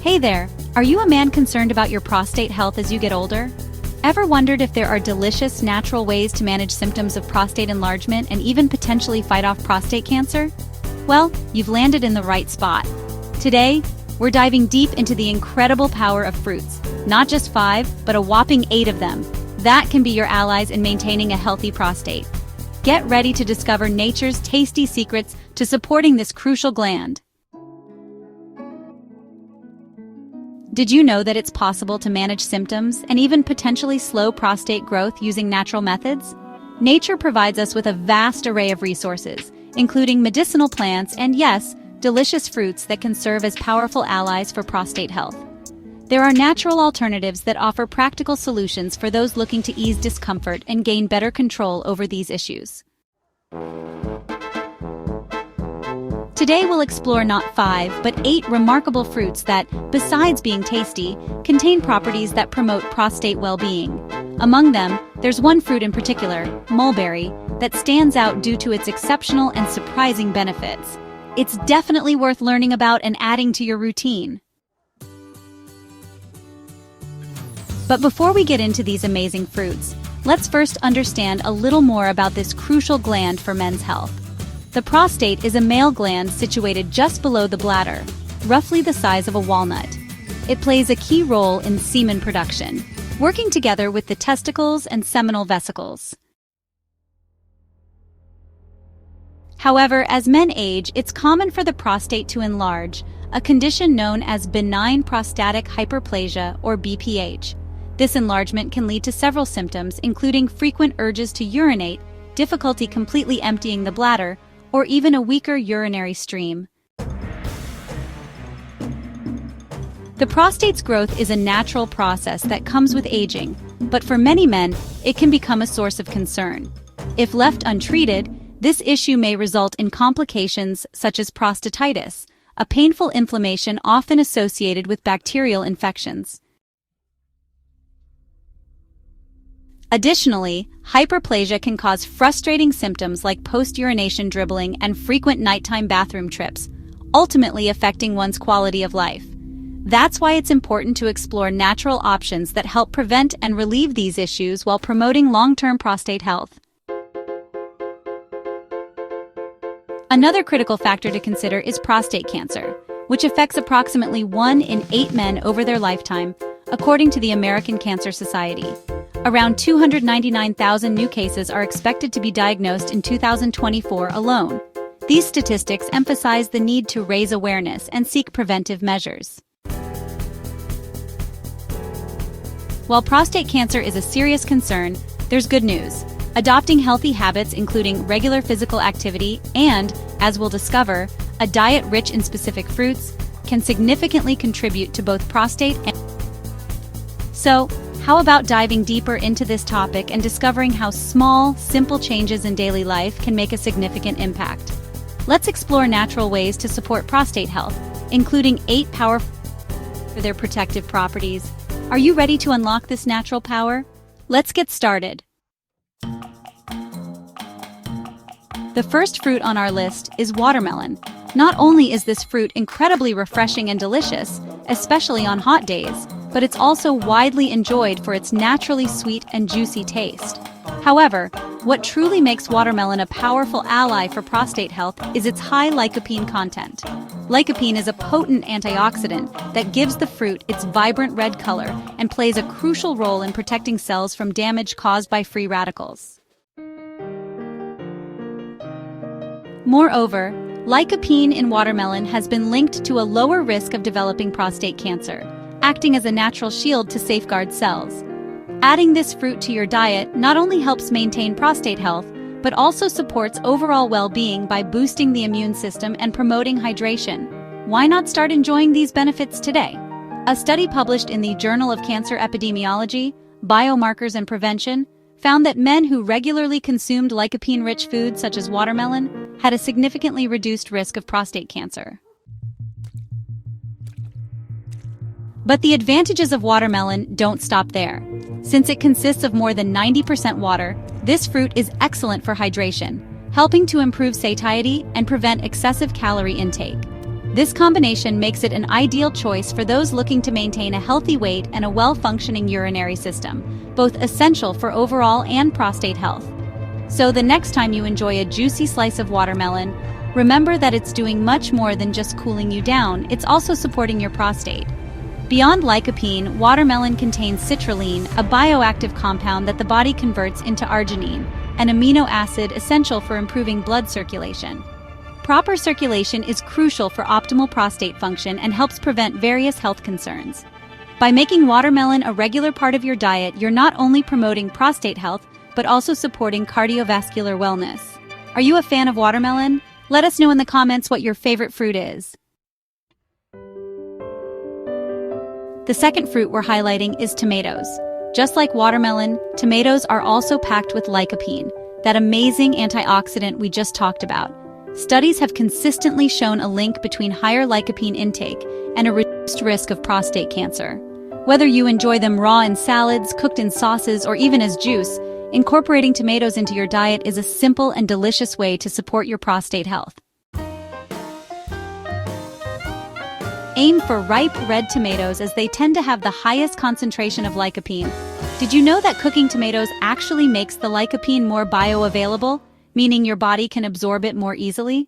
Hey there, are you a man concerned about your prostate health as you get older? Ever wondered if there are delicious, natural ways to manage symptoms of prostate enlargement and even potentially fight off prostate cancer? Well, you've landed in the right spot. Today, we're diving deep into the incredible power of fruits, not just 5, but a whopping 8 of them. That can be your allies in maintaining a healthy prostate. Get ready to discover nature's tasty secrets to supporting this crucial gland. Did you know that it's possible to manage symptoms and even potentially slow prostate growth using natural methods? Nature provides us with a vast array of resources, including medicinal plants and, yes, delicious fruits that can serve as powerful allies for prostate health. There are natural alternatives that offer practical solutions for those looking to ease discomfort and gain better control over these issues. Today we'll explore not 5, but 8 remarkable fruits that, besides being tasty, contain properties that promote prostate well-being. Among them, there's one fruit in particular, mulberry, that stands out due to its exceptional and surprising benefits. It's definitely worth learning about and adding to your routine. But before we get into these amazing fruits, let's first understand a little more about this crucial gland for men's health. The prostate is a male gland situated just below the bladder, roughly the size of a walnut. It plays a key role in semen production, working together with the testicles and seminal vesicles. However, as men age, it's common for the prostate to enlarge, a condition known as benign prostatic hyperplasia or BPH. This enlargement can lead to several symptoms, including frequent urges to urinate, difficulty completely emptying the bladder, or even a weaker urinary stream. The prostate's growth is a natural process that comes with aging, but for many men, it can become a source of concern. If left untreated, this issue may result in complications such as prostatitis, a painful inflammation often associated with bacterial infections. Additionally, hyperplasia can cause frustrating symptoms like post-urination dribbling and frequent nighttime bathroom trips, ultimately affecting one's quality of life. That's why it's important to explore natural options that help prevent and relieve these issues while promoting long-term prostate health. Another critical factor to consider is prostate cancer, which affects approximately 1 in 8 men over their lifetime, according to the American Cancer Society. Around 299,000 new cases are expected to be diagnosed in 2024 alone. These statistics emphasize the need to raise awareness and seek preventive measures. While prostate cancer is a serious concern, there's good news. Adopting healthy habits including regular physical activity and, as we'll discover, a diet rich in specific fruits can significantly contribute to both prostate and... So, how about diving deeper into this topic and discovering how small, simple changes in daily life can make a significant impact? Let's explore natural ways to support prostate health, including 8 powerful for their protective properties. Are you ready to unlock this natural power? Let's get started. The first fruit on our list is watermelon. Not only is this fruit incredibly refreshing and delicious, especially on hot days, but it's also widely enjoyed for its naturally sweet and juicy taste. However, what truly makes watermelon a powerful ally for prostate health is its high lycopene content. Lycopene is a potent antioxidant that gives the fruit its vibrant red color and plays a crucial role in protecting cells from damage caused by free radicals. Moreover, lycopene in watermelon has been linked to a lower risk of developing prostate cancer, acting as a natural shield to safeguard cells. Adding this fruit to your diet not only helps maintain prostate health, but also supports overall well-being by boosting the immune system and promoting hydration. Why not start enjoying these benefits today? A study published in the Journal of Cancer Epidemiology, Biomarkers and Prevention found that men who regularly consumed lycopene-rich foods such as watermelon had a significantly reduced risk of prostate cancer. But the advantages of watermelon don't stop there. Since it consists of more than 90% water, this fruit is excellent for hydration, helping to improve satiety and prevent excessive calorie intake. This combination makes it an ideal choice for those looking to maintain a healthy weight and a well-functioning urinary system, both essential for overall and prostate health. So the next time you enjoy a juicy slice of watermelon, remember that it's doing much more than just cooling you down, it's also supporting your prostate. Beyond lycopene, watermelon contains citrulline, a bioactive compound that the body converts into arginine, an amino acid essential for improving blood circulation. Proper circulation is crucial for optimal prostate function and helps prevent various health concerns. By making watermelon a regular part of your diet, you're not only promoting prostate health, but also supporting cardiovascular wellness. Are you a fan of watermelon? Let us know in the comments what your favorite fruit is. The second fruit we're highlighting is tomatoes. Just like watermelon, tomatoes are also packed with lycopene, that amazing antioxidant we just talked about. Studies have consistently shown a link between higher lycopene intake and a reduced risk of prostate cancer. Whether you enjoy them raw in salads, cooked in sauces, or even as juice, incorporating tomatoes into your diet is a simple and delicious way to support your prostate health. Aim for ripe red tomatoes as they tend to have the highest concentration of lycopene. Did you know that cooking tomatoes actually makes the lycopene more bioavailable, meaning your body can absorb it more easily?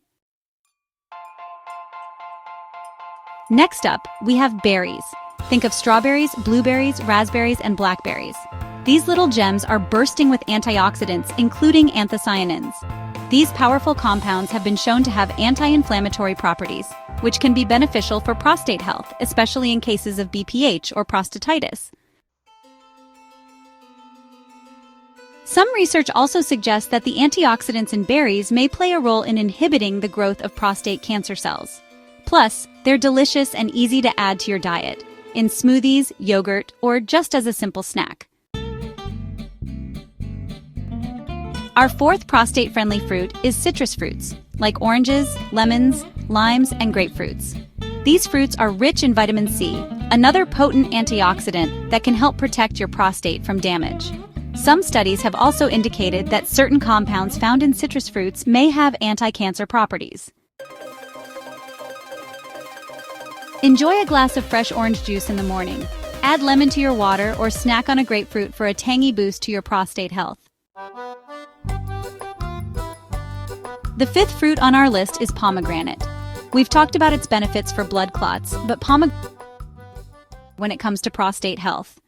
Next up, we have berries. Think of strawberries, blueberries, raspberries, and blackberries. These little gems are bursting with antioxidants, including anthocyanins. These powerful compounds have been shown to have anti-inflammatory properties, which can be beneficial for prostate health, especially in cases of BPH or prostatitis. Some research also suggests that the antioxidants in berries may play a role in inhibiting the growth of prostate cancer cells. Plus, they're delicious and easy to add to your diet, in smoothies, yogurt, or just as a simple snack. Our fourth prostate-friendly fruit is citrus fruits, like oranges, lemons, limes, and grapefruits. These fruits are rich in vitamin C, another potent antioxidant that can help protect your prostate from damage. Some studies have also indicated that certain compounds found in citrus fruits may have anti-cancer properties. Enjoy a glass of fresh orange juice in the morning. Add lemon to your water or snack on a grapefruit for a tangy boost to your prostate health. The fifth fruit on our list is pomegranate. We've talked about its benefits for blood clots, but pomegranate when it comes to prostate health.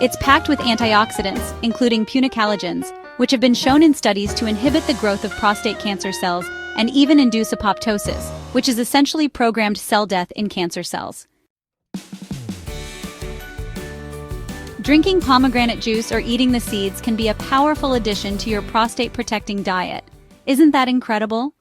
It's packed with antioxidants, including punicalagins, which have been shown in studies to inhibit the growth of prostate cancer cells and even induce apoptosis, which is essentially programmed cell death in cancer cells. Drinking pomegranate juice or eating the seeds can be a powerful addition to your prostate-protecting diet. Isn't that incredible?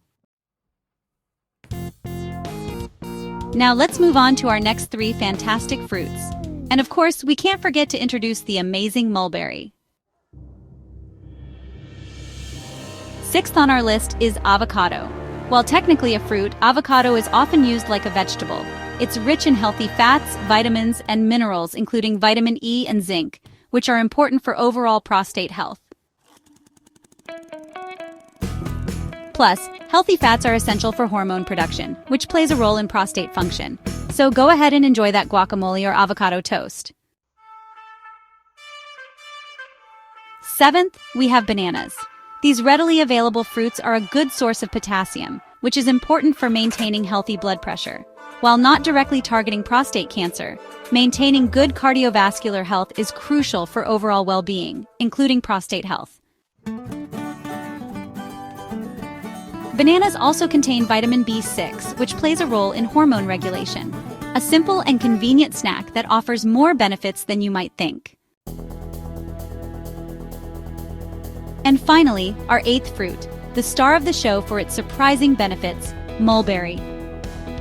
Now let's move on to our next three fantastic fruits. And of course, we can't forget to introduce the amazing mulberry. Sixth on our list is avocado. While technically a fruit, avocado is often used like a vegetable. It's rich in healthy fats, vitamins, and minerals, including vitamin E and zinc, which are important for overall prostate health. Plus, healthy fats are essential for hormone production, which plays a role in prostate function. So go ahead and enjoy that guacamole or avocado toast. Seventh, we have bananas. These readily available fruits are a good source of potassium, which is important for maintaining healthy blood pressure. While not directly targeting prostate cancer, maintaining good cardiovascular health is crucial for overall well-being, including prostate health. Bananas also contain vitamin B6, which plays a role in hormone regulation. A simple and convenient snack that offers more benefits than you might think. And finally, our eighth fruit, the star of the show for its surprising benefits, mulberry.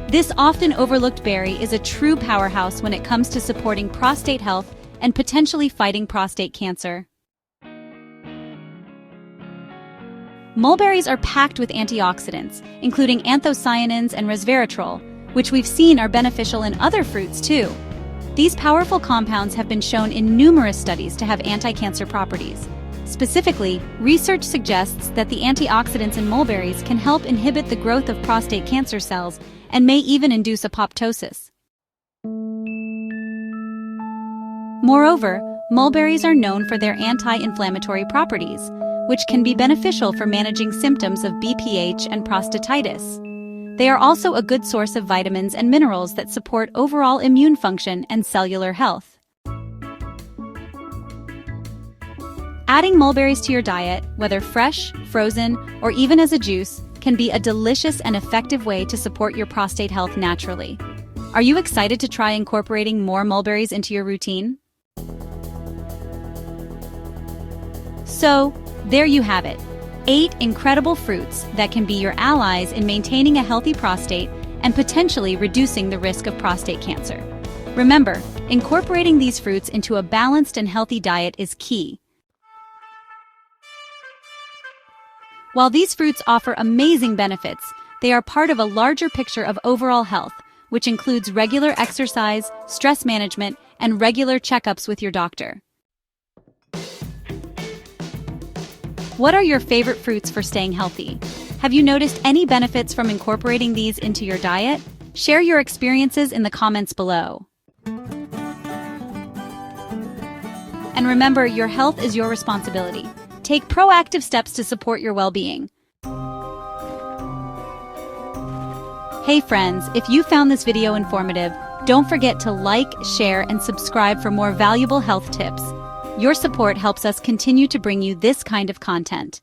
This often overlooked berry is a true powerhouse when it comes to supporting prostate health and potentially fighting prostate cancer. Mulberries are packed with antioxidants, including anthocyanins and resveratrol, which we've seen are beneficial in other fruits too. These powerful compounds have been shown in numerous studies to have anti-cancer properties. Specifically, research suggests that the antioxidants in mulberries can help inhibit the growth of prostate cancer cells and may even induce apoptosis. Moreover, mulberries are known for their anti-inflammatory properties, which can be beneficial for managing symptoms of BPH and prostatitis. They are also a good source of vitamins and minerals that support overall immune function and cellular health. Adding mulberries to your diet, whether fresh, frozen, or even as a juice, can be a delicious and effective way to support your prostate health naturally. Are you excited to try incorporating more mulberries into your routine? So, there you have it. 8 incredible fruits that can be your allies in maintaining a healthy prostate and potentially reducing the risk of prostate cancer. Remember, incorporating these fruits into a balanced and healthy diet is key. While these fruits offer amazing benefits, they are part of a larger picture of overall health, which includes regular exercise, stress management, and regular checkups with your doctor. What are your favorite fruits for staying healthy? Have you noticed any benefits from incorporating these into your diet? Share your experiences in the comments below. And remember, your health is your responsibility. Take proactive steps to support your well-being. Hey friends, if you found this video informative, don't forget to like, share, and subscribe for more valuable health tips. Your support helps us continue to bring you this kind of content.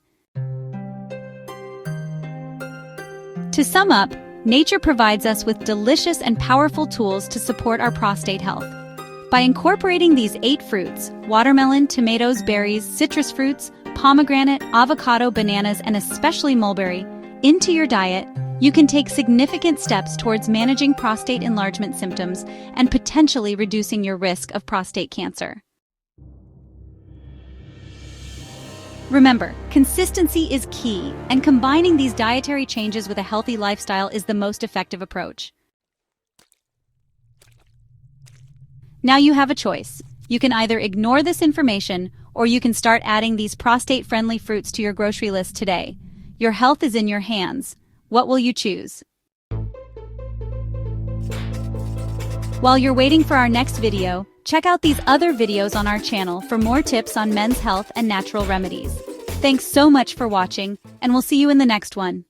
To sum up, nature provides us with delicious and powerful tools to support our prostate health. By incorporating these 8 fruits, watermelon, tomatoes, berries, citrus fruits, pomegranate, avocado, bananas, and especially mulberry, into your diet, you can take significant steps towards managing prostate enlargement symptoms and potentially reducing your risk of prostate cancer. Remember, consistency is key, and combining these dietary changes with a healthy lifestyle is the most effective approach. Now you have a choice. You can either ignore this information, or you can start adding these prostate-friendly fruits to your grocery list today. Your health is in your hands. What will you choose? While you're waiting for our next video, check out these other videos on our channel for more tips on men's health and natural remedies. Thanks so much for watching, and we'll see you in the next one.